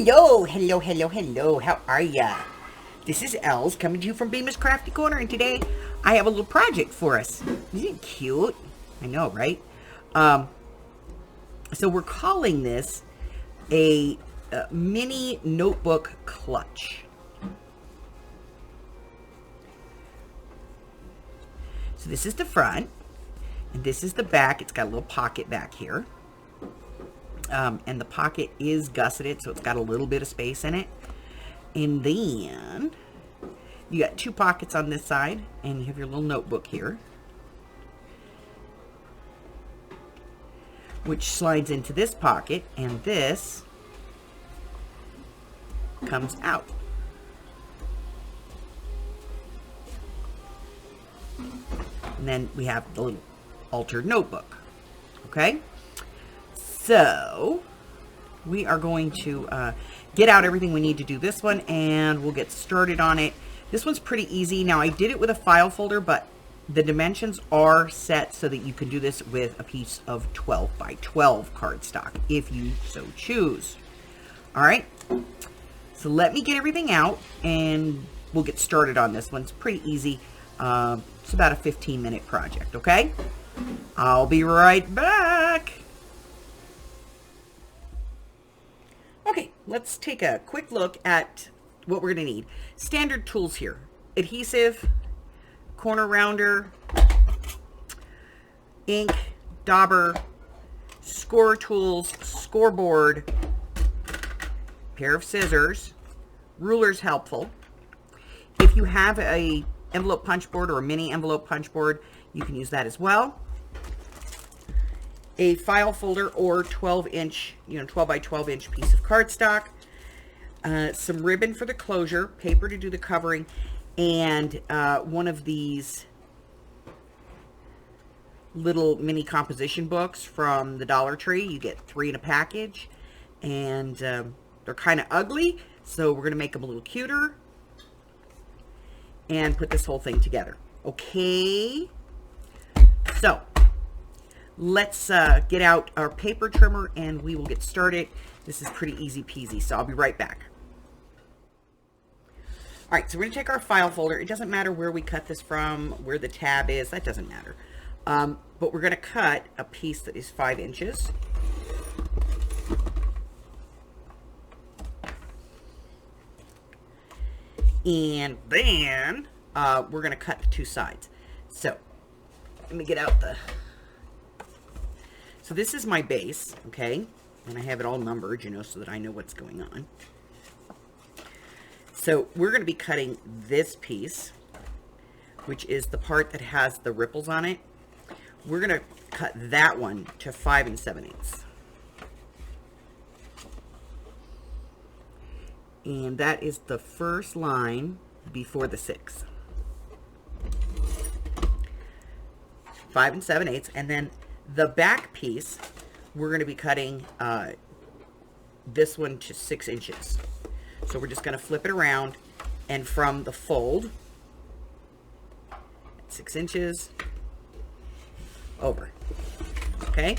Hello, hello, hello, hello. How are ya? This is Els coming to you from Bemis Crafty Corner, and today I have a little project for us. Isn't it cute? I know, right? So we're calling this a mini notebook clutch. So this is the front, and this is the back. It's got a little pocket back here. And the pocket is gusseted, so it's got a little bit of space in it. And then you got two pockets on this side, and you have your little notebook here, which slides into this pocket, and this comes out. And then we have the little altered notebook. Okay? So we are going to get out everything we need to do this one, and we'll get started on it. This one's pretty easy. Now, I did it with a file folder, but the dimensions are set so that you can do this with a piece of 12 by 12 cardstock if you so choose. All right, so let me get everything out and we'll get started on this one. It's pretty easy. It's about a 15-minute project, okay? I'll be right back. Okay, let's take a quick look at what we're going to need. Standard tools here: adhesive, corner rounder, ink, dauber, score tools, scoreboard, pair of scissors, ruler's helpful. If you have a envelope punch board or a mini envelope punch board, you can use that as well. A file folder or 12-inch, 12 by 12-inch piece of cardstock, some ribbon for the closure, paper to do the covering, and one of these little mini composition books from the Dollar Tree. You get 3 in a package, and they're kind of ugly, so we're going to make them a little cuter and put this whole thing together. Okay, so let's get out our paper trimmer and we will get started. This is pretty easy peasy, so I'll be right back. All right, so we're going to take our file folder. It doesn't matter where we cut this from, where the tab is, that doesn't matter. But we're going to cut a piece that is 5 inches. And then we're going to cut the two sides. So let me get out the... So this is my base, okay? And I have it all numbered, so that I know what's going on. So we're going to be cutting this piece, which is the part that has the ripples on it. We're going to cut that one to 5 7/8. And that is the first line before the 6. 5 7/8, and then the back piece, we're going to be cutting this one to 6 inches. So we're just going to flip it around, and from the fold, 6 inches over. Okay?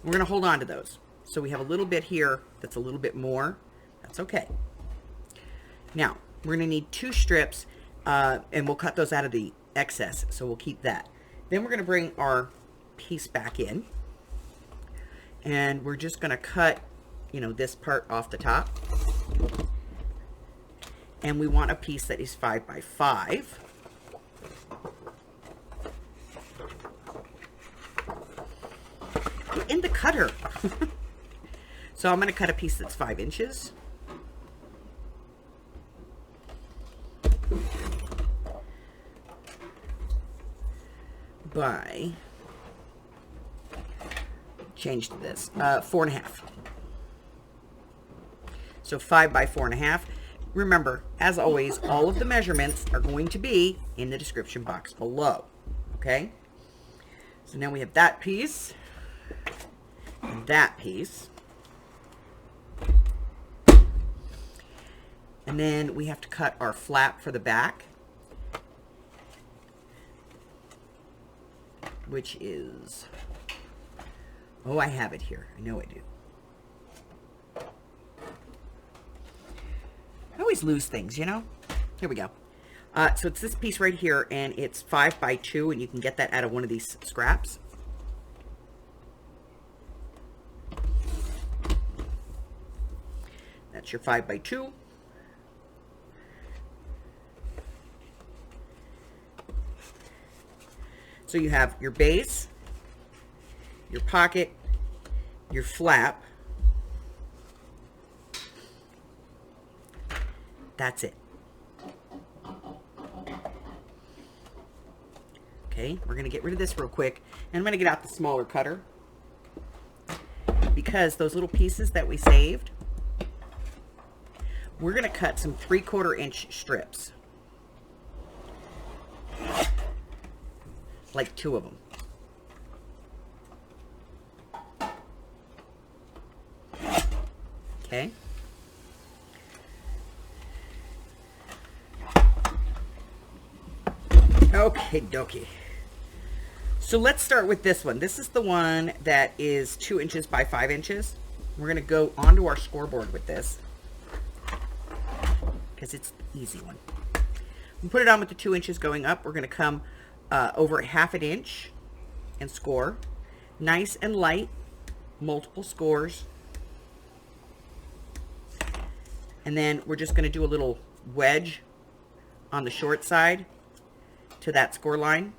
We're going to hold on to those. So we have a little bit here that's a little bit more. That's okay. Now, we're going to need 2 strips, and we'll cut those out of the excess, so we'll keep that. Then we're going to bring our piece back in, and we're just going to cut this part off the top, and we want a piece that is 5 by 5. In the cutter. So I'm going to cut a piece that's 5 inches by, change to this, 4.5. So 5 by 4.5. Remember, as always, all of the measurements are going to be in the description box below. Okay? So now we have that piece and that piece. And then we have to cut our flap for the back, which is, oh, I have it here. I know I do. always lose things, you know? Here we go. So it's this piece right here, and it's 5 by 2, and you can get that out of one of these scraps. That's your 5 by 2. So you have your base, your pocket, your flap. That's it. Okay, we're going to get rid of this real quick. And I'm going to get out the smaller cutter, because those little pieces that we saved, we're going to cut some 3/4 inch strips. Like 2 of them. Okay. Okay, dokie. So let's start with this one. This is the one that is 2 inches by 5 inches. We're going to go onto our scoreboard with this, because it's the easy one. We put it on with the 2 inches going up. We're going to come over 1/2 inch and score. Nice and light, multiple scores. And then we're just going to do a little wedge on the short side to that score line.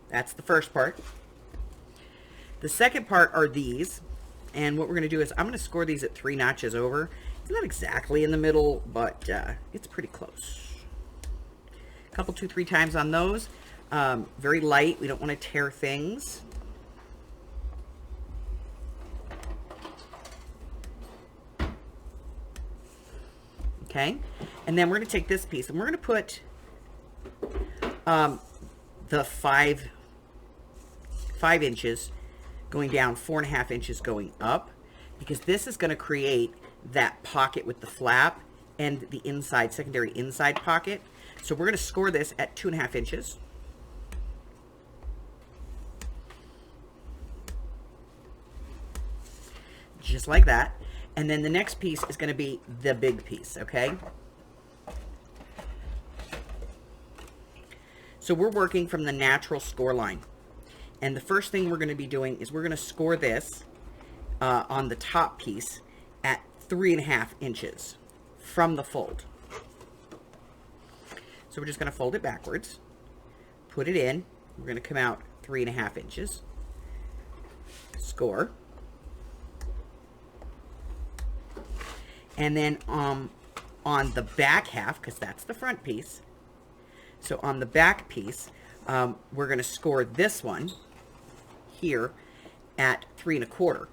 That's the first part. The second part are these. And what we're going to do is I'm going to score these at 3 notches over. It's not exactly in the middle, but it's pretty close. A couple, 2, 3 times on those. Very light. We don't want to tear things. Okay. And then we're going to take this piece and we're going to put the 5 inches going down, 4.5 inches going up, because this is going to create that pocket with the flap and the inside, secondary inside pocket. So we're going to score this at 2.5 inches. Just like that. And then the next piece is going to be the big piece, okay? So we're working from the natural score line. And the first thing we're going to be doing is we're going to score this on the top piece at 3.5 inches from the fold. So we're just going to fold it backwards, put it in. We're going to come out 3.5 inches, score. And then on the back half, because that's the front piece, so on the back piece, we're going to score this one here at 3.25.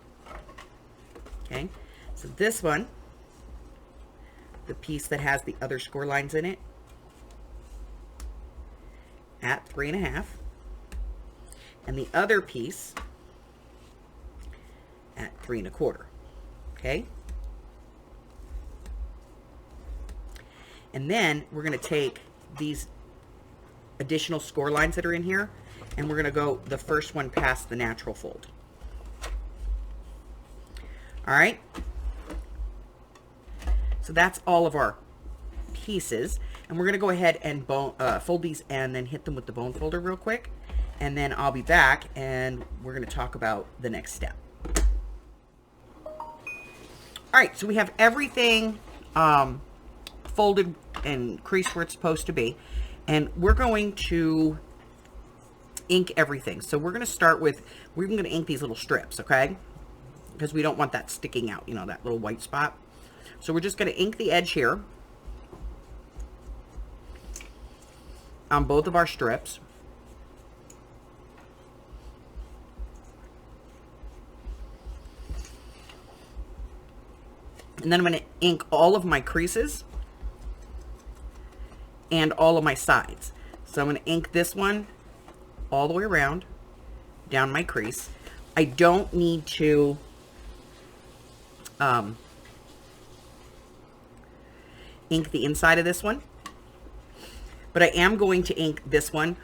Okay, so this one, the piece that has the other score lines in it, at 3.5, and the other piece at 3.25. Okay. And then we're going to take these additional score lines that are in here, and we're going to go the first one past the natural fold. All right. So that's all of our pieces. And we're going to go ahead and fold these and then hit them with the bone folder real quick. And then I'll be back and we're going to talk about the next step. All right. So we have everything folded and creased where it's supposed to be. And we're going to ink everything. So we're going to start with, we're going to ink these little strips, okay? Because we don't want that sticking out, you know, that little white spot. So we're just going to ink the edge here on both of our strips. And then I'm going to ink all of my creases and all of my sides. So I'm going to ink this one all the way around down my crease. I don't need to ink the inside of this one, but I am going to ink this one,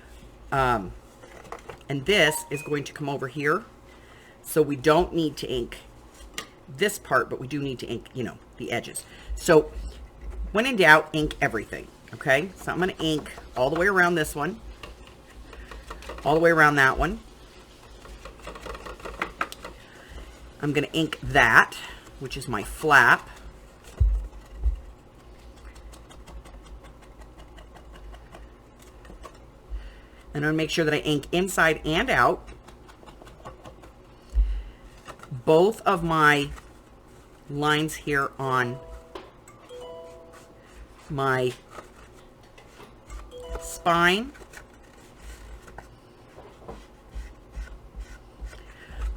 and this is going to come over here, so we don't need to ink this part, but we do need to ink, you know, the edges. So when in doubt, ink everything. Okay, so I'm going to ink all the way around this one, all the way around that one. I'm going to ink that, which is my flap. And I'm going to make sure that I ink inside and out. Both of my lines here on my spine,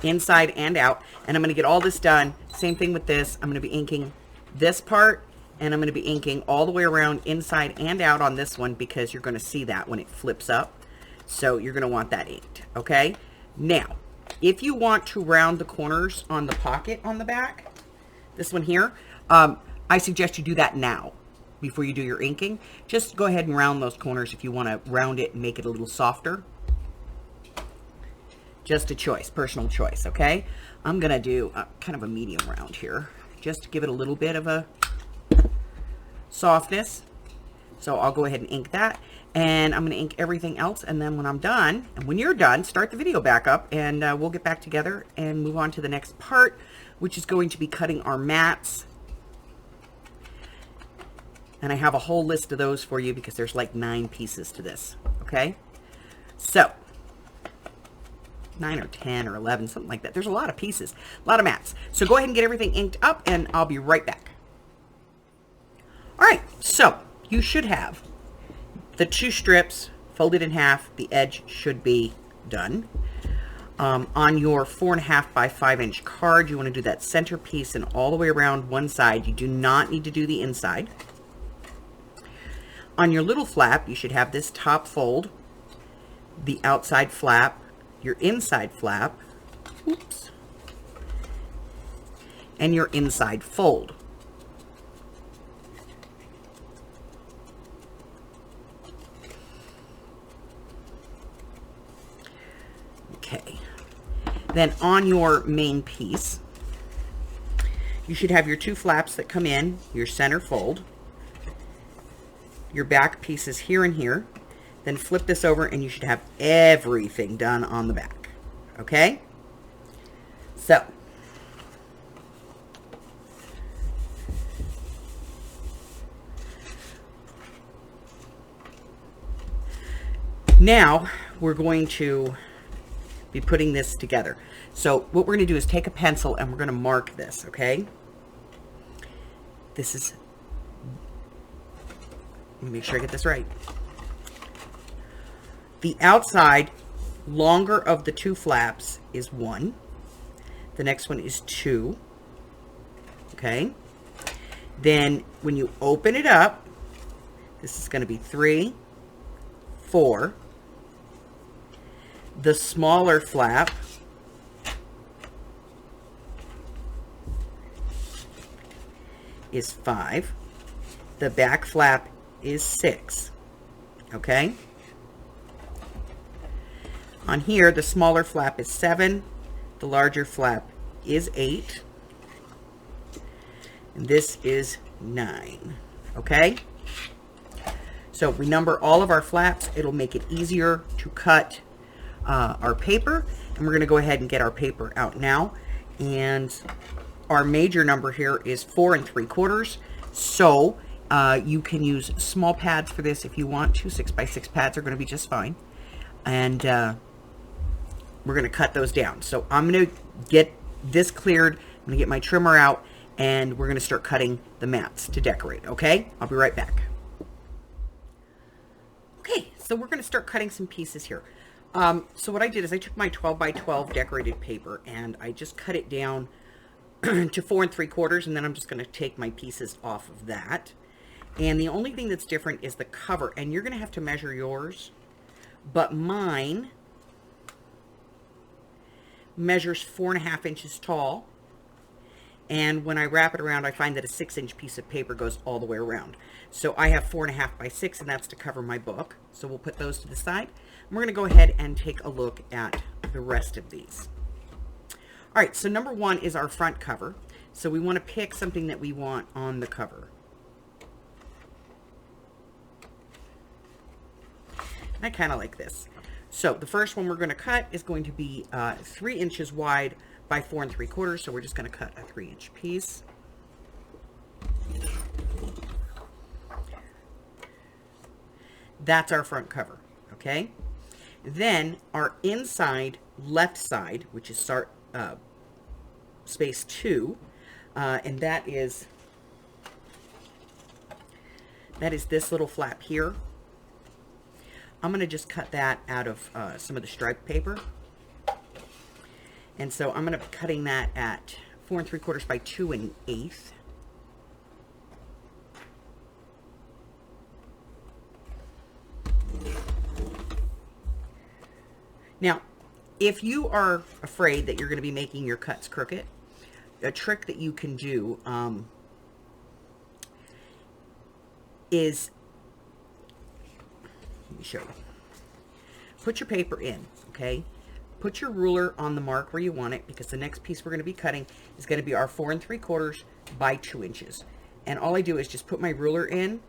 inside and out, and I'm going to get all this done. Same thing with this. I'm going to be inking this part, and I'm going to be inking all the way around inside and out on this one, because you're going to see that when it flips up. So you're going to want that inked. Okay, now if you want to round the corners on the pocket on the back, this one here, I suggest you do that now before you do your inking. Just go ahead and round those corners if you want to round it and make it a little softer. Just a choice, personal choice, okay? I'm going to do kind of a medium round here, just to give it a little bit of a softness. So I'll go ahead and ink that, and I'm going to ink everything else, and then when I'm done, and when you're done, start the video back up, and we'll get back together and move on to the next part, which is going to be cutting our mats. And I have a whole list of those for you because there's like 9 pieces to this, okay? So 9 or 10 or 11, something like that. There's a lot of pieces, a lot of mats. So go ahead and get everything inked up, and I'll be right back. All right, so you should have the 2 strips folded in half. The edge should be done. On your 4.5 by 5 inch card, you want to do that center piece and all the way around one side. You do not need to do the inside. On your little flap, you should have this top fold, the outside flap, your inside flap, oops, and your inside fold. Okay. Then on your main piece, you should have your 2 flaps that come in, your center fold, your back pieces here and here. Then flip this over and you should have everything done on the back. Okay? So now we're going to be putting this together. So what we're going to do is take a pencil and we're going to mark this, okay? This is, let me make sure I get this right. The outside longer of the 2 flaps is 1. The next one is 2. Okay? Then when you open it up, this is going to be 3, 4. The smaller flap is 5. The back flap is 6. Okay? On here, the smaller flap is 7, the larger flap is 8, and this is 9, okay? So we number all of our flaps. It'll make it easier to cut our paper, and we're going to go ahead and get our paper out now. And our major number here is 4 3/4, so you can use small pads for this if you want to. 6 by 6 pads are going to be just fine. And we're going to cut those down. So I'm going to get this cleared. I'm going to get my trimmer out, and we're going to start cutting the mats to decorate, okay? I'll be right back. Okay, so we're going to start cutting some pieces here. So what I did is I took my 12 by 12 decorated paper, and I just cut it down to 4 3/4, and then I'm just going to take my pieces off of that. And the only thing that's different is the cover, and you're going to have to measure yours, but mine measures 4.5 inches tall, and when I wrap it around, I find that a 6-inch piece of paper goes all the way around. So I have 4.5 by 6, and that's to cover my book. So we'll put those to the side. And we're going to go ahead and take a look at the rest of these. All right, so number 1 is our front cover. So we want to pick something that we want on the cover. And I kind of like this. So the first one we're going to cut is going to be 3 inches wide by 4 3/4. So we're just going to cut a 3-inch piece. That's our front cover, okay? Then our inside left side, which is space 2, and that is this little flap here. I'm going to just cut that out of some of the striped paper. And so I'm going to be cutting that at 4 3/4 by 2 1/8. Now, if you are afraid that you're going to be making your cuts crooked, a trick that you can do is, let me show you. Put your paper in, okay? Put your ruler on the mark where you want it, because the next piece we're going to be cutting is going to be our 4 3/4 by 2 inches. And all I do is just put my ruler in,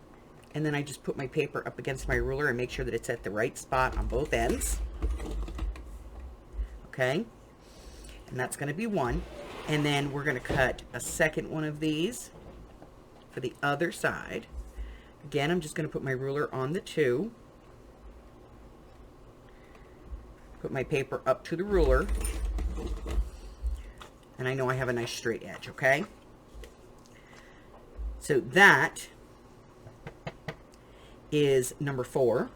and then I just put my paper up against my ruler and make sure that it's at the right spot on both ends. Okay, and that's going to be one. And then we're going to cut a second one of these for the other side. Again, I'm just going to put my ruler on the 2. Put my paper up to the ruler. And I know I have a nice straight edge, okay? So that is number 4.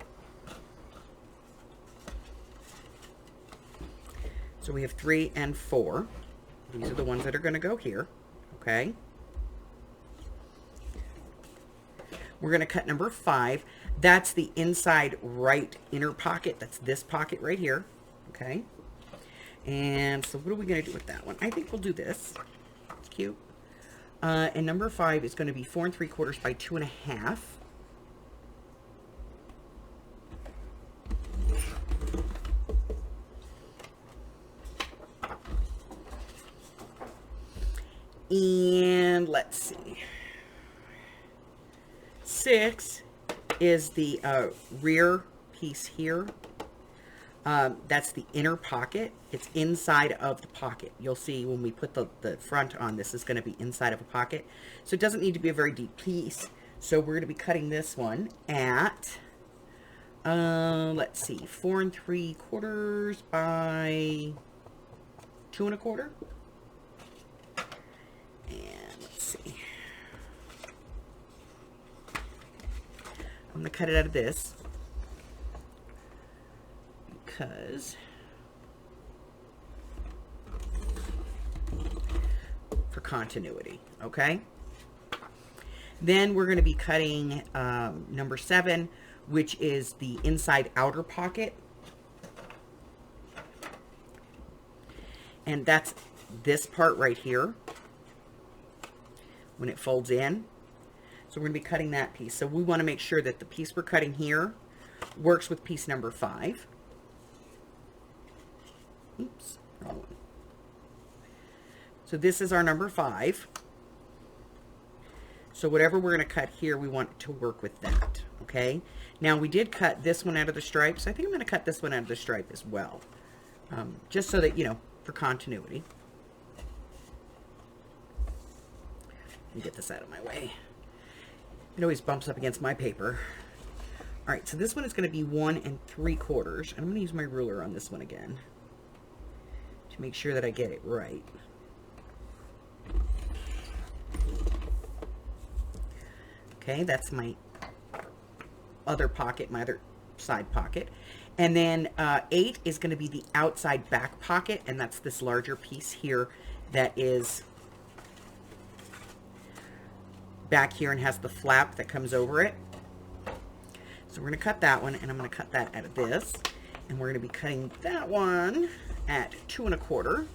So we have 3 and 4. These are the ones that are going to go here, okay? We're going to cut number 5. That's the inside right inner pocket. That's this pocket right here, okay? And so what are we going to do with that one? I think we'll do this. It's cute. And number 5 is going to be 4 3/4 by 2 1/2. And let's see. 6 is the rear piece here. That's the inner pocket. It's inside of the pocket. You'll see when we put the front on, this is going to be inside of a pocket. So it doesn't need to be a very deep piece. So we're going to be cutting this one at, let's see, 4 3/4 by 2 1/4. And let's see. I'm going to cut it out of this because for continuity, okay? Then we're going to be cutting number 7, which is the inside outer pocket. And that's this part right here when it folds in. So we're going to be cutting that piece. So we want to make sure that the piece we're cutting here works with piece number 5. Oops, wrong one. So this is our number 5. So whatever we're going to cut here, we want to work with that, okay? Now we did cut this one out of the stripe, so I think I'm going to cut this one out of the stripe as well. Just so that, you know, for continuity. Let me get this out of my way. It always bumps up against my paper. All right, so this one is going to be 1 3/4. And I'm going to use my ruler on this one again to make sure that I get it right. Okay, that's my other pocket, my other side pocket. And then 8 is going to be the outside back pocket, and that's this larger piece here that is back here and has the flap that comes over it. So we're going to cut that one, and I'm going to cut that out of this. And we're going to be cutting that one at 2 1/4.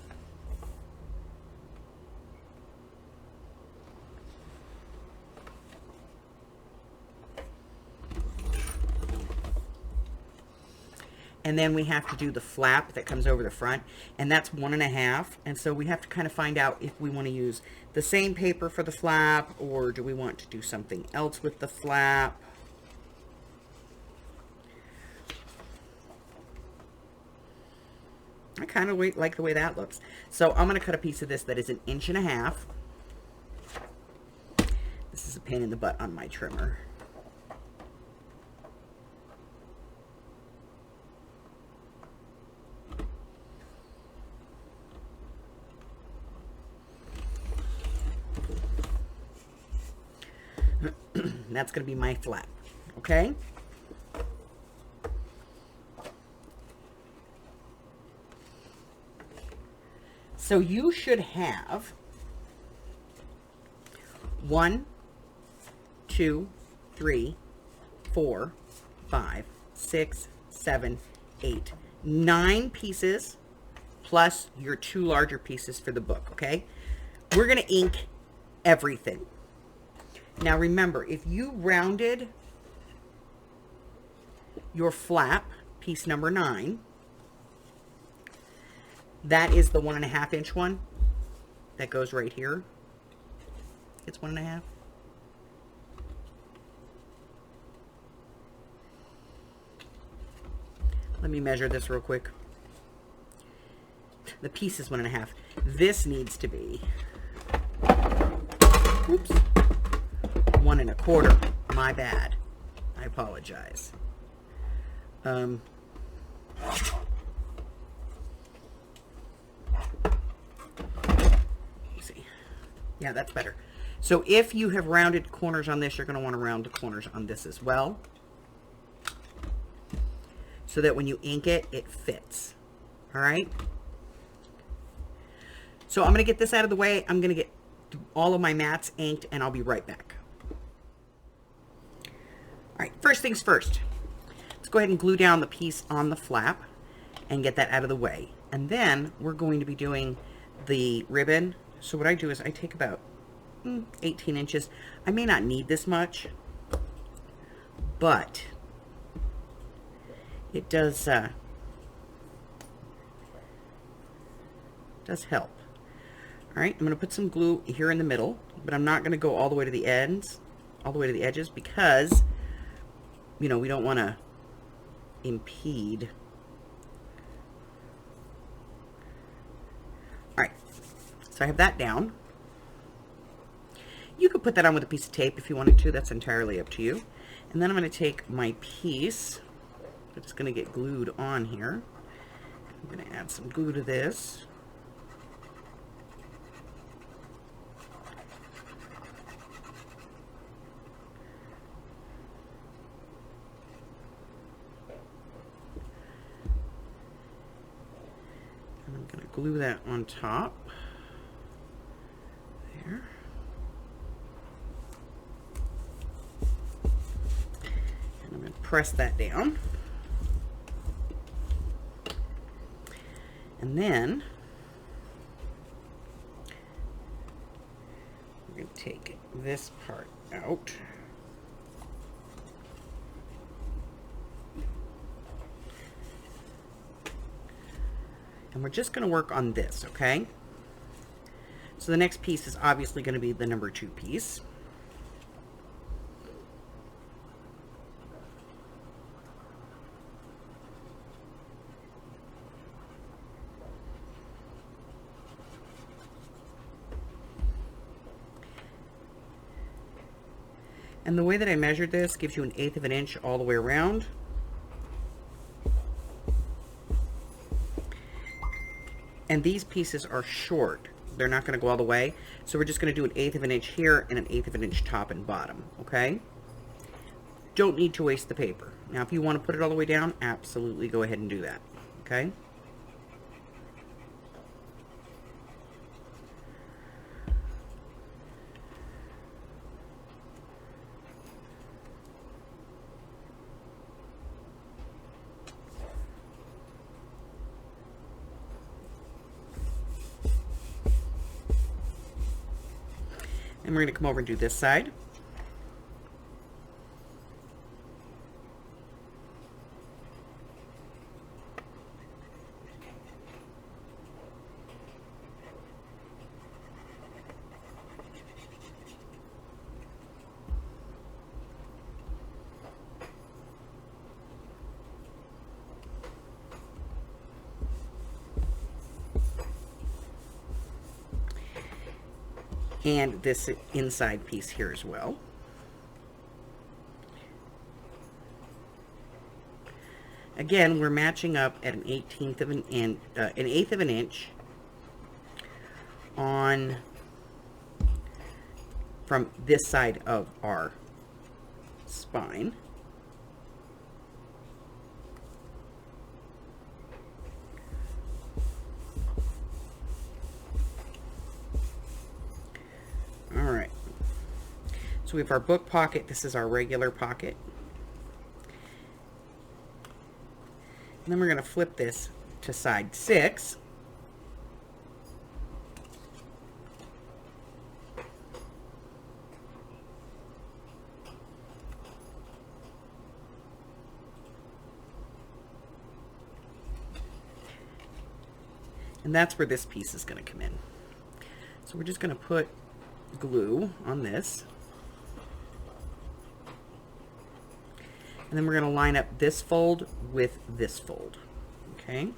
and then we have to do the flap that comes over the front, and that's 1.5. And so we have to kind of find out if we want to use the same paper for the flap, or do we want to do something else with the flap. I kind of like the way that looks. So I'm going to cut a piece of this that is 1.5 inches. This is a pain in the butt on my trimmer. That's going to be my flap, okay? So you should have 1, 2, 3, 4, 5, 6, 7, 8, 9 pieces plus your 2 larger pieces for the book, okay? We're going to ink everything. Now remember, if you rounded your flap, piece number 9, that is the 1.5 inch one that goes right here. It's 1.5. Let me measure this real quick. The piece is 1.5. This needs to be, oops, 1.25. My bad. I apologize. See. Yeah, that's better. So if you have rounded corners on this, you're going to want to round the corners on this as well, so that when you ink it, it fits. All right. So I'm going to get this out of the way. I'm going to get all of my mats inked, and I'll be right back. All right, first things first. Let's go ahead and glue down the piece on the flap and get that out of the way. And then we're going to be doing the ribbon. So what I do is I take about 18 inches. I may not need this much, but it does help. All right, I'm going to put some glue here in the middle, but I'm not going to go all the way to the ends, all the way to the edges, because, you know, we don't want to impede. All right, so I have that down. You could put that on with a piece of tape if you wanted to. That's entirely up to you. And then I'm going to take my piece. It's going to get glued on here. I'm going to add some glue to this. And I'm going to glue that on top. There. And I'm going to press that down. And then we're going to take this part out. And we're just going to work on this, okay? So the next piece is obviously going to be the number 2 piece. And the way that I measured this gives you 1/8 of an inch all the way around. And these pieces are short. They're not going to go all the way. So we're just going to do 1/8 of an inch here and 1/8 of an inch top and bottom, okay? Don't need to waste the paper. Now, if you want to put it all the way down, absolutely go ahead and do that, okay? And we're going to come over and do this side. and this inside piece here as well. Again, we're matching up at an 1/8 of an inch on from this side of our spine. All right. So we have our book pocket. This is our regular pocket. And then we're going to flip this to side 6. And that's where this piece is going to come in. So we're just going to put glue on this. And then we're going to line up this fold with this fold. Okay?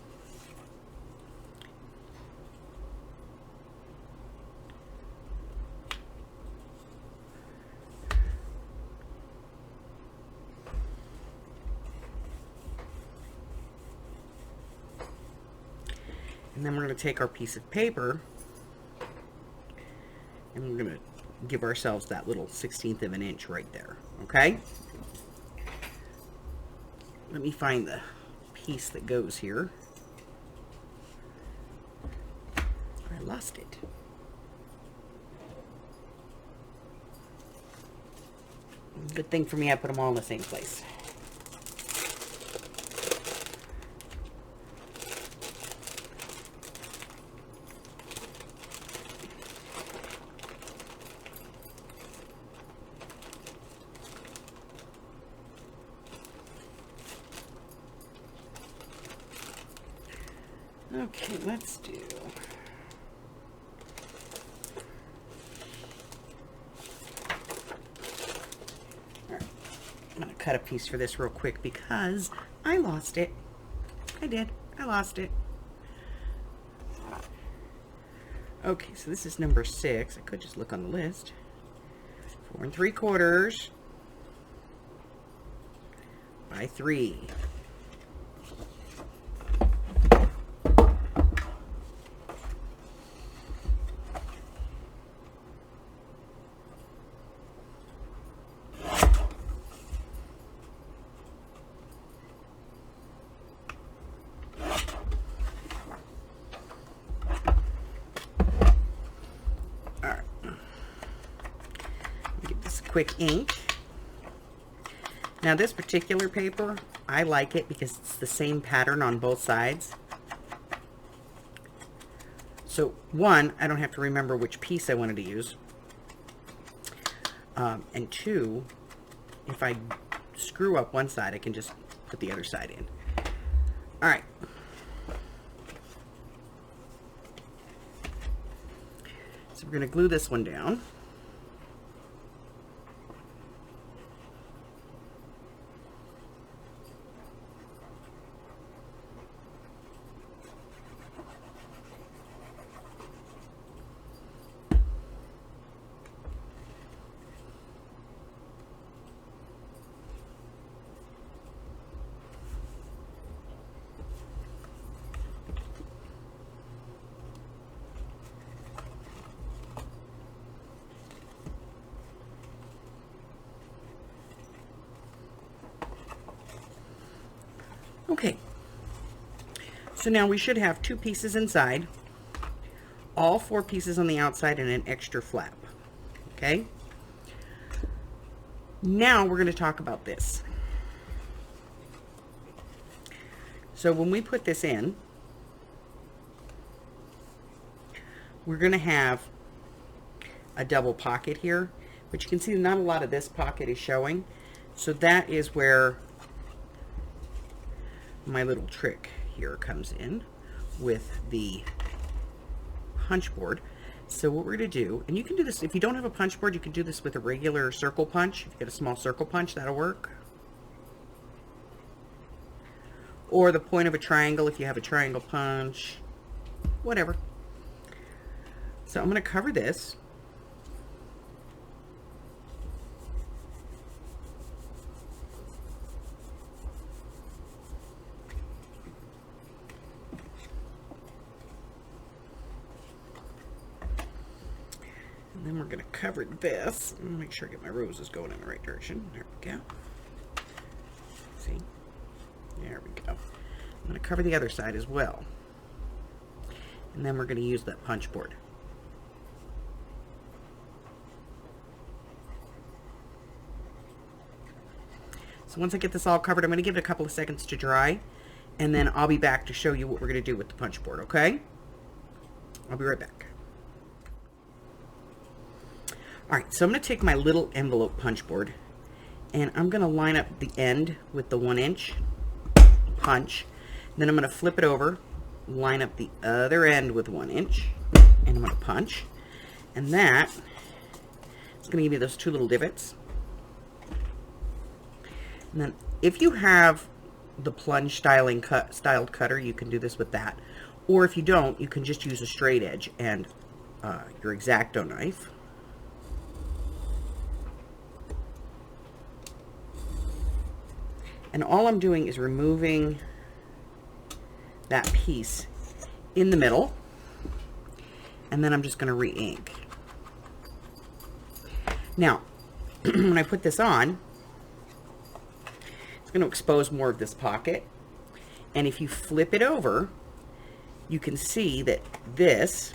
And then we're going to take our piece of paper and we're going to give ourselves that little 1/16 of an inch right there. Okay? Let me find the piece that goes here. I lost it. Good thing for me, I put them all in the same place. Okay, let's do. All right, I'm going to cut a piece for this real quick because I lost it. I did. I lost it. Okay, so this is number 6. I could just look on the list. 4 3/4 by 3. Quick ink. Now this particular paper, I like it because it's the same pattern on both sides. So one, I don't have to remember which piece I wanted to use. And two, if I screw up one side, I can just put the other side in. All right. So we're going to glue this one down. Okay, so now we should have 2 pieces inside, all 4 pieces on the outside, and an extra flap. Okay, now we're going to talk about this. So when we put this in, we're going to have a double pocket here, but you can see not a lot of this pocket is showing. So that is where my little trick here comes in with the punch board. So what we're going to do, and you can do this, if you don't have a punch board, you can do this with a regular circle punch. If you get a small circle punch, that'll work. Or the point of a triangle if you have a triangle punch, whatever. So I'm going to cover this And then we're going to cover this. Make sure I get my roses going in the right direction. There we go. See? There we go. I'm going to cover the other side as well. And then we're going to use that punch board. So once I get this all covered, I'm going to give it a couple of seconds to dry, and then I'll be back to show you what we're going to do with the punch board, okay? I'll be right back. All right, so I'm going to take my little envelope punch board, and I'm going to line up the end with the 1-inch punch. Then I'm going to flip it over, line up the other end with 1 inch, and I'm going to punch. And that is going to give me those 2 little divots. And then if you have the plunge styled cutter, you can do this with that. Or if you don't, you can just use a straight edge and your X-Acto knife. And all I'm doing is removing that piece in the middle. And then I'm just going to re-ink. Now, when I put this on, it's going to expose more of this pocket. And if you flip it over, you can see that this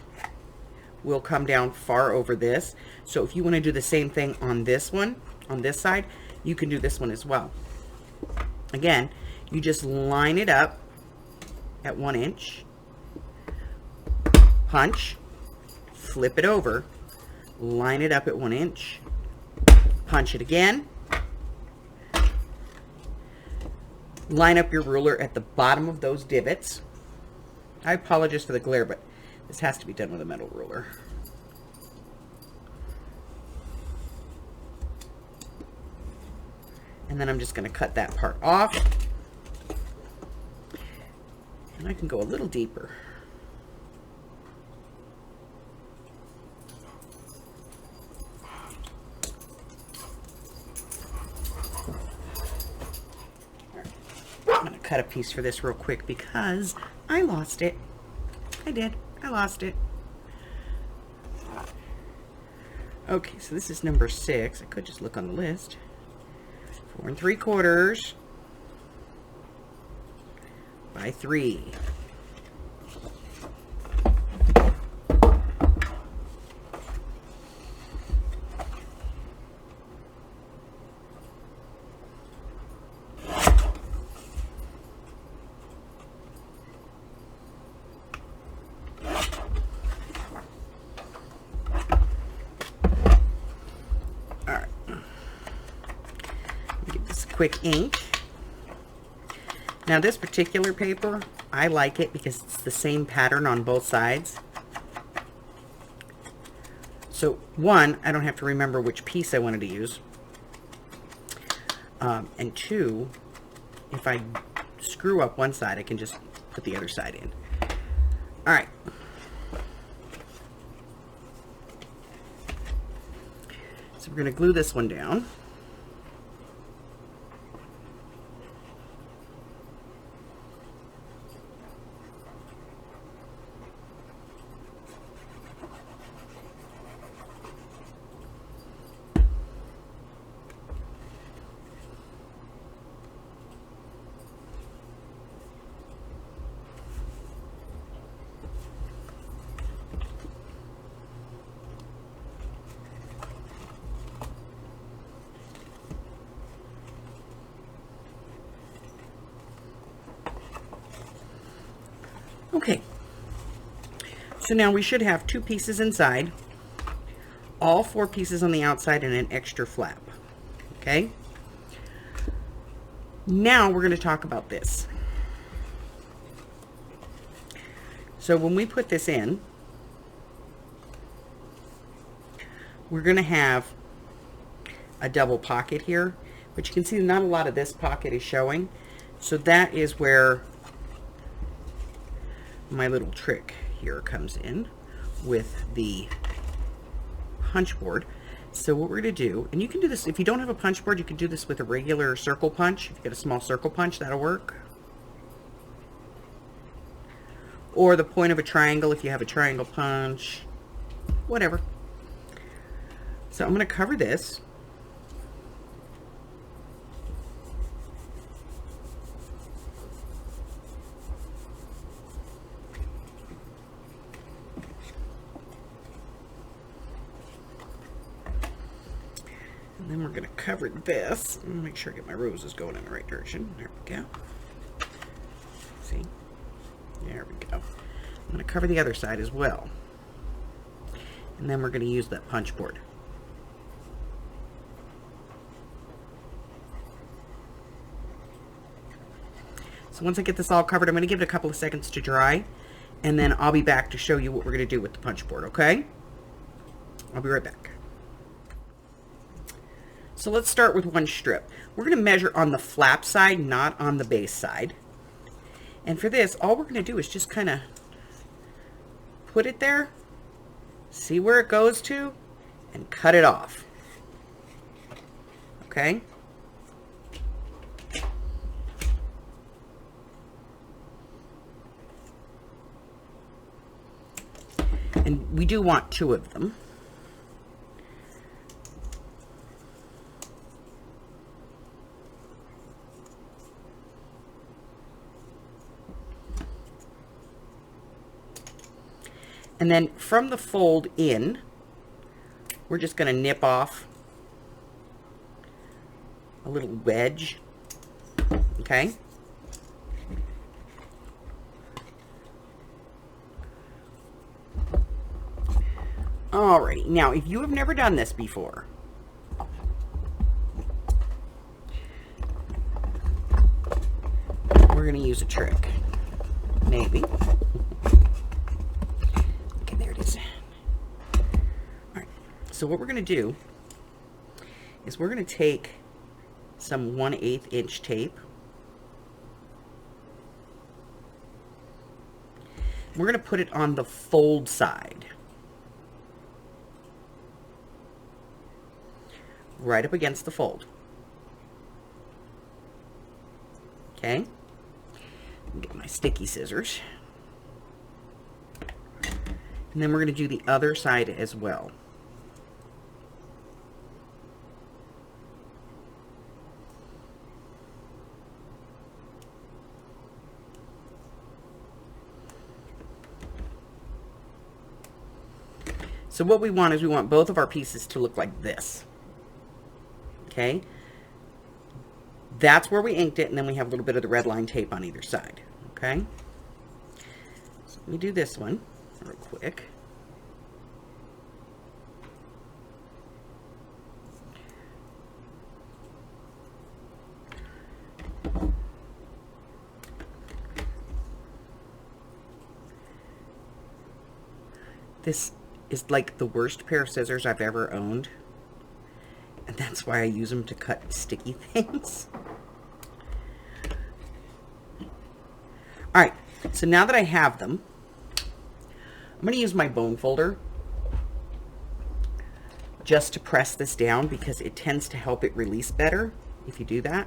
will come down far over this. So if you want to do the same thing on this one, on this side, you can do this one as well. Again, you just line it up at 1 inch, punch, flip it over, line it up at 1 inch, punch it again, line up your ruler at the bottom of those divots. I apologize for the glare, but this has to be done with a metal ruler. And then I'm just going to cut that part off. And I can go a little deeper. I'm going to cut a piece for this real quick because I lost it. I did. I lost it. Okay, so this is number 6. I could just look on the list. 4 3/4 by 3. Quick ink. Now this particular paper, I like it because it's the same pattern on both sides. So one, I don't have to remember which piece I wanted to use. And 2, if I screw up one side, I can just put the other side in. All right. So we're going to glue this one down. Okay, so now we should have 2 pieces inside, all 4 pieces on the outside, and an extra flap. Okay, now we're going to talk about this. So when we put this in, we're going to have a double pocket here, but you can see not a lot of this pocket is showing. So that is where my little trick here comes in with the punch board. So what we're going to do, and you can do this, if you don't have a punch board, you can do this with a regular circle punch. If you get a small circle punch, that'll work. Or the point of a triangle if you have a triangle punch, whatever. So I'm going to cover this. And then we're going to cover this. Make sure I get my roses going in the right direction. There we go. See? There we go. I'm going to cover the other side as well. And then we're going to use that punch board. So once I get this all covered, I'm going to give it a couple of seconds to dry, and then I'll be back to show you what we're going to do with the punch board, okay? I'll be right back. So let's start with one strip. We're going to measure on the flap side, not on the base side. And for this, all we're going to do is just kind of put it there, see where it goes to, and cut it off. Okay? And we do want 2 of them. And then from the fold in, we're just going to nip off a little wedge. Okay? Alrighty, now if you have never done this before, we're going to use a trick. Maybe. Okay, there it is. Alright, so what we're going to do is we're going to take some 1/8 inch tape. We're going to put it on the fold side. Right up against the fold. Okay? Get my sticky scissors. And then we're going to do the other side as well. So what we want is we want both of our pieces to look like this. Okay, that's where we inked it, and then we have a little bit of the red line tape on either side. Okay, so let me do this one real quick. This is like the worst pair of scissors I've ever owned. And that's why I use them to cut sticky things. Alright, so now that I have them, I'm going to use my bone folder just to press this down because it tends to help it release better if you do that.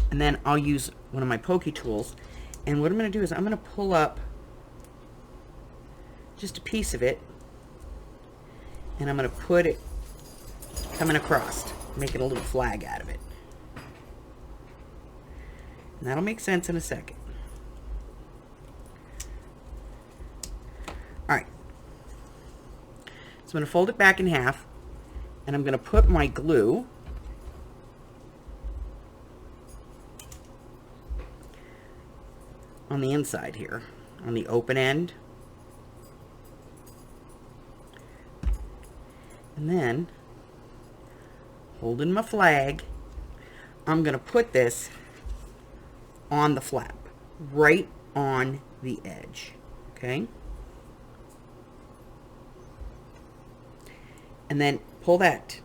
And then I'll use one of my pokey tools, and what I'm going to do is I'm going to pull up just a piece of it, and I'm going to put it coming across, making a little flag out of it. And that'll make sense in a second. Alright. So I'm going to fold it back in half, and I'm going to put my glue on the inside here, on the open end. And then, holding my flag, I'm going to put this on the flap, right on the edge, okay? And then pull that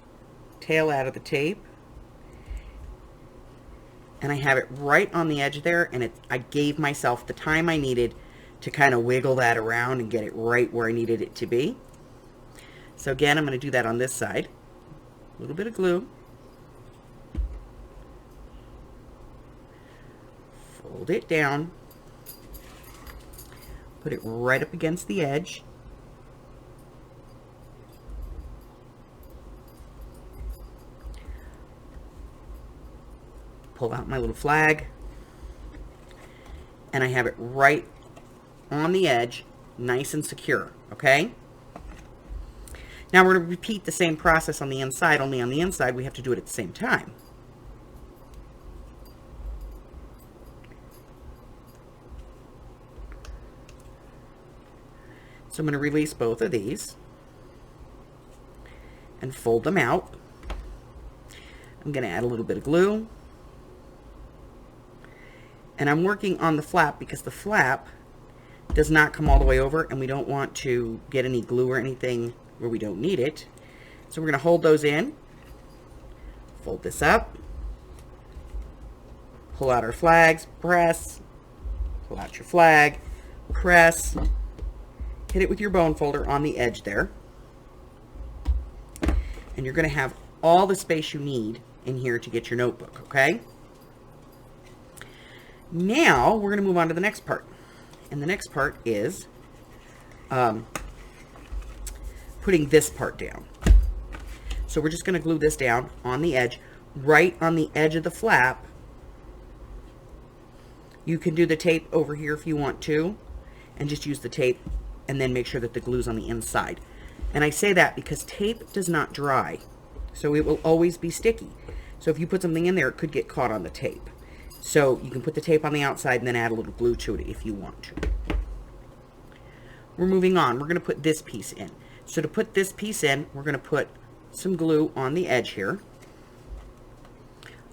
tail out of the tape, and I have it right on the edge there, and I gave myself the time I needed to kind of wiggle that around and get it right where I needed it to be. So again, I'm going to do that on this side. A little bit of glue. Fold it down. Put it right up against the edge. pull out my little flag, and I have it right on the edge, nice and secure, okay? Now we're going to repeat the same process on the inside, only on the inside we have to do it at the same time. So I'm going to release both of these and fold them out. I'm going to add a little bit of glue. And I'm working on the flap because the flap does not come all the way over, and we don't want to get any glue or anything where we don't need it. So we're going to hold those in, fold this up, pull out our flags, press, pull out your flag, press, hit it with your bone folder on the edge there. And you're going to have all the space you need in here to get your notebook, okay? Now we're going to move on to the next part. And the next part is putting this part down. So we're just going to glue this down on the edge, right on the edge of the flap. You can do the tape over here if you want to, and just use the tape and then make sure that the glue's on the inside. And I say that because tape does not dry, so it will always be sticky. So if you put something in there, it could get caught on the tape. So you can put the tape on the outside and then add a little glue to it if you want to. We're moving on. We're going to put this piece in. So to put this piece in, we're going to put some glue on the edge here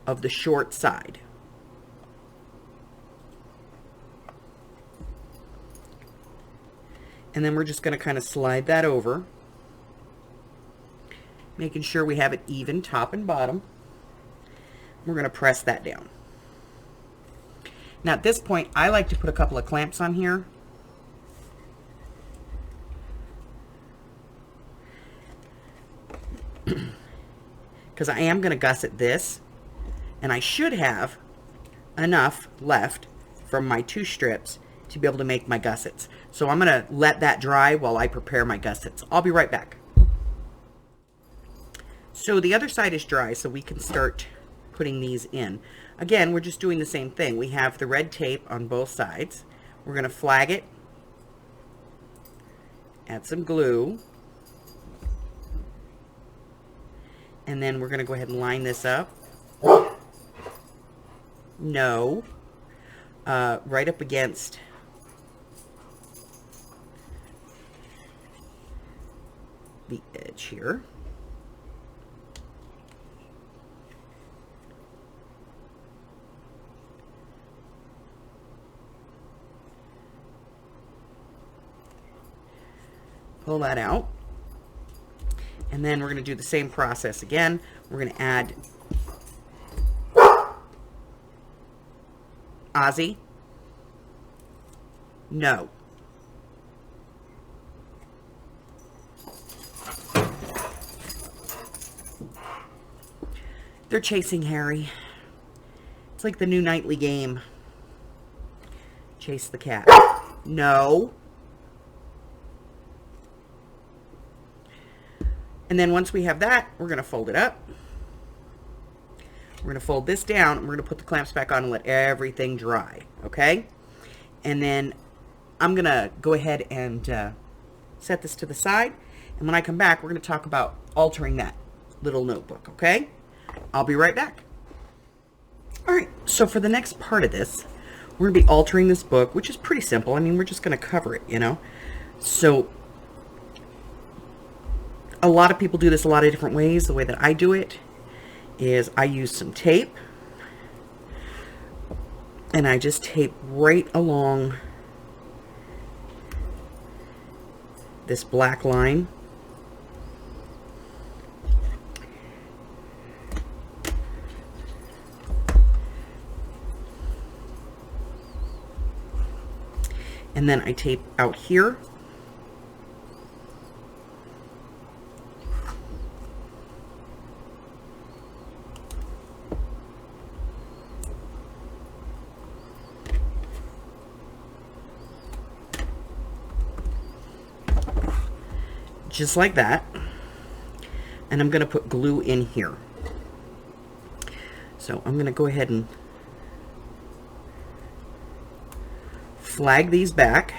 of the short side. And then we're just going to kind of slide that over, making sure we have it even top and bottom. We're going to press that down. Now at this point, I like to put a couple of clamps on here. Because I am going to gusset this, and I should have enough left from my 2 strips to be able to make my gussets. So I'm going to let that dry while I prepare my gussets. I'll be right back. So the other side is dry, so we can start putting these in. Again, we're just doing the same thing. We have the red tape on both sides. We're going to flag it, add some glue, and then we're going to go ahead and line this up. No. Right up against the edge here. Pull that out. And then we're going to do the same process again. We're going to add Ozzy. No. They're chasing Harry. It's like the new nightly game. Chase the cat. No. And then once we have that, we're going to fold it up. We're going to fold this down, and we're going to put the clamps back on and let everything dry, okay? And then I'm going to go ahead and set this to the side. And when I come back, we're going to talk about altering that little notebook, okay? I'll be right back. All right, so for the next part of this, we're going to be altering this book, which is pretty simple. I mean, we're just going to cover it, you know? So a lot of people do this a lot of different ways. The way that I do it is I use some tape, and I just tape right along this black line. And then I tape out here. Just like that. And I'm going to put glue in here. So I'm going to go ahead and flag these back.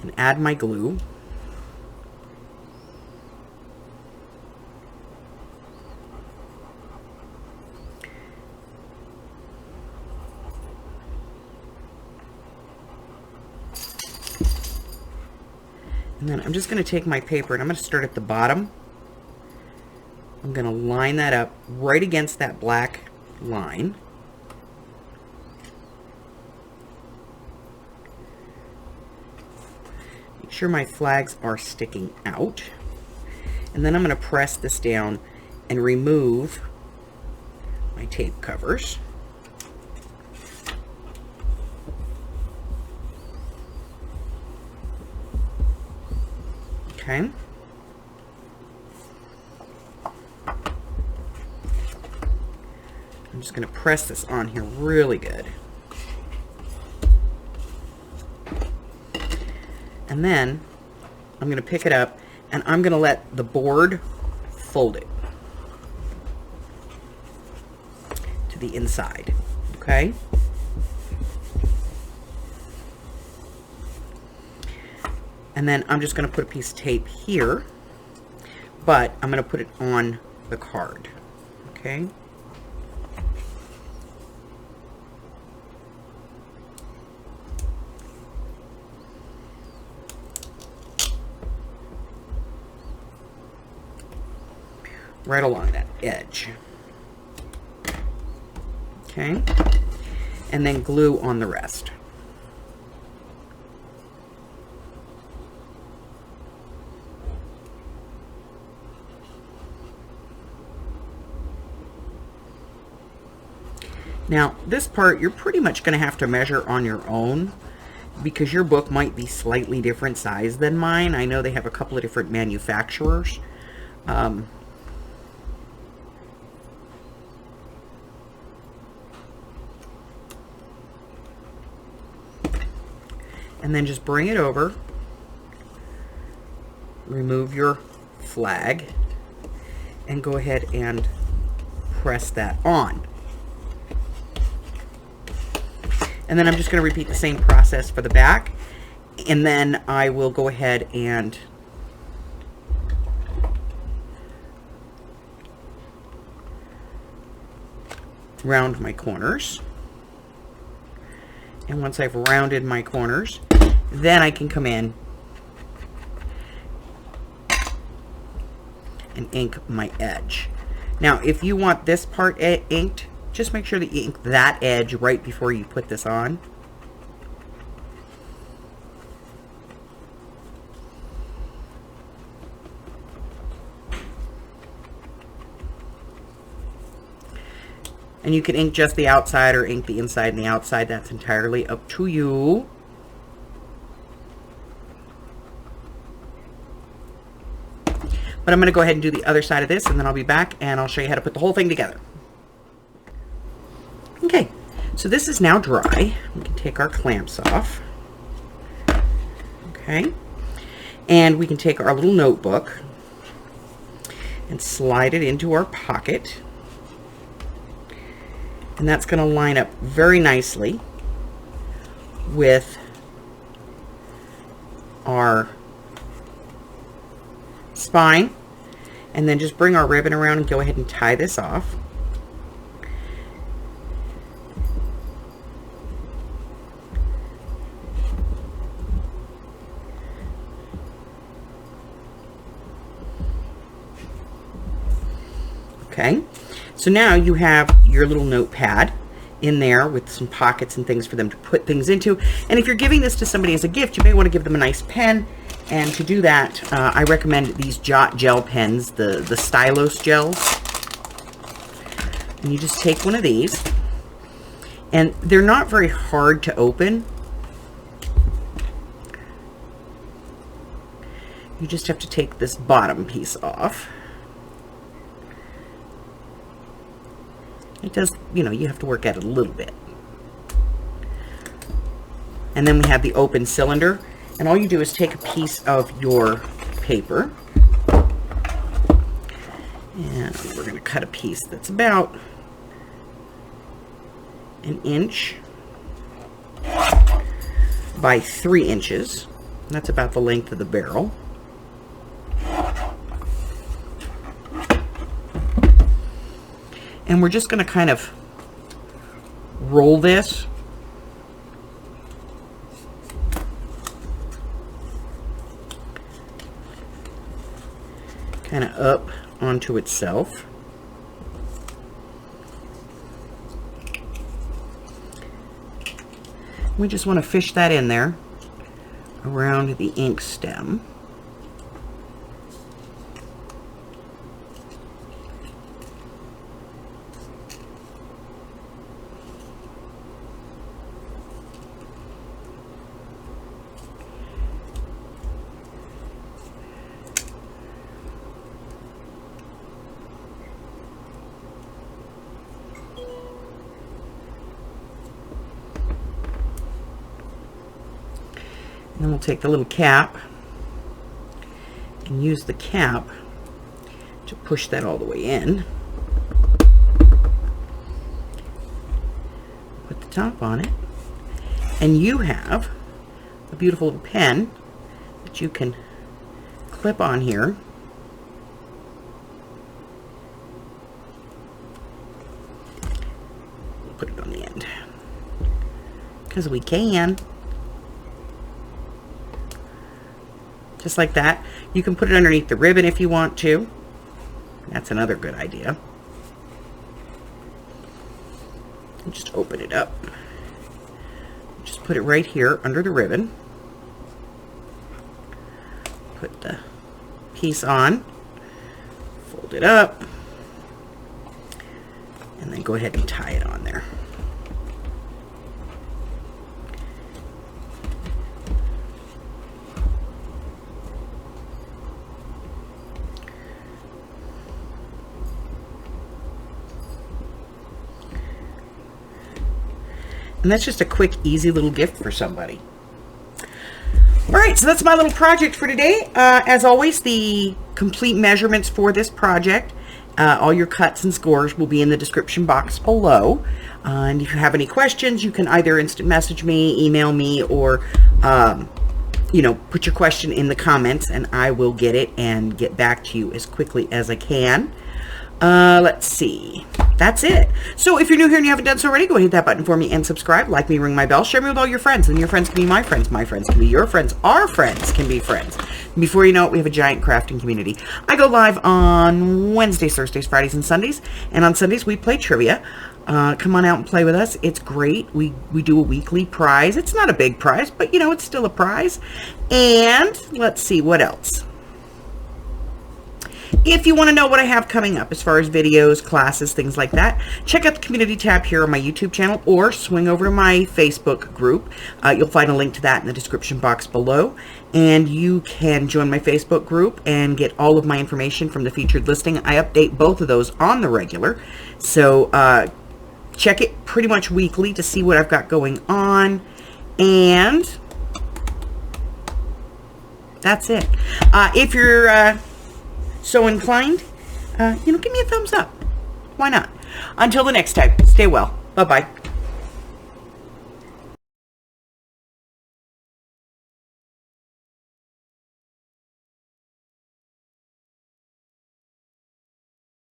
And add my glue. And then I'm just going to take my paper and I'm going to start at the bottom. I'm going to line that up right against that black line. Make sure my flags are sticking out. And then I'm going to press this down and remove my tape covers. Okay. I'm just going to press this on here really good. And then I'm going to pick it up and I'm going to let the board fold it to the inside. Okay. And then I'm just going to put a piece of tape here, but I'm going to put it on the card. Okay. Right along that edge. Okay. And then glue on the rest. Now, this part you're pretty much going to have to measure on your own because your book might be slightly different size than mine. I know they have a couple of different manufacturers. And then just bring it over, remove your flag, and go ahead and press that on. And then I'm just going to repeat the same process for the back. And then I will go ahead and round my corners. And once I've rounded my corners, then I can come in and ink my edge. Now, if you want this part inked, just make sure that you ink that edge right before you put this on. And you can ink just the outside or ink the inside and the outside. That's entirely up to you. But I'm going to go ahead and do the other side of this, and then I'll be back and I'll show you how to put the whole thing together. Okay, so this is now dry. We can take our clamps off. Okay, and we can take our little notebook and slide it into our pocket. And that's going to line up very nicely with our spine. And then just bring our ribbon around and go ahead and tie this off. Okay, so now you have your little notepad in there with some pockets and things for them to put things into. And if you're giving this to somebody as a gift, you may want to give them a nice pen. And to do that, I recommend these Jot gel pens, the Stylos gels. And you just take one of these. And they're not very hard to open. You just have to take this bottom piece off. It does, you know, you have to work at it a little bit. And then we have the open cylinder. And all you do is take a piece of your paper. And we're going to cut a piece that's about an inch by 3 inches. That's about the length of the barrel. And we're just going to kind of roll this kind of up onto itself. We just want to fish that in there around the ink stem. And then we'll take the little cap and use the cap to push that all the way in. Put the top on it. And you have a beautiful little pen that you can clip on here. Put it on the end. Because we can. Just like that. You can put it underneath the ribbon if you want to. That's another good idea. And just open it up. Just put it right here under the ribbon. Put the piece on. Fold it up. And then go ahead and tie it on there. And that's just a quick, easy little gift for somebody. All right, so that's my little project for today. As always, the complete measurements for this project, all your cuts and scores will be in the description box below. And if you have any questions, you can either instant message me, email me, or you know, put your question in the comments and I will get it and get back to you as quickly as I can. Let's see. That's it. So if you're new here and you haven't done so already, go ahead and hit that button for me and subscribe. Like me, ring my bell, share me with all your friends. And your friends can be my friends. My friends can be your friends. Our friends can be friends. And before you know it, we have a giant crafting community. I go live on Wednesdays, Thursdays, Fridays, and Sundays. And on Sundays, we play trivia. Come on out and play with us. It's great. We do a weekly prize. It's not a big prize, but you know, it's still a prize. And let's see, what else? If you want to know what I have coming up as far as videos, classes, things like that, check out the community tab here on my YouTube channel or swing over to my Facebook group. You'll find a link to that in the description box below. And you can join my Facebook group and get all of my information from the featured listing. I update both of those on the regular. So check it pretty much weekly to see what I've got going on. And that's it. If you're so inclined, you know, give me a thumbs up. Why not? Until the next time, stay well. Bye-bye.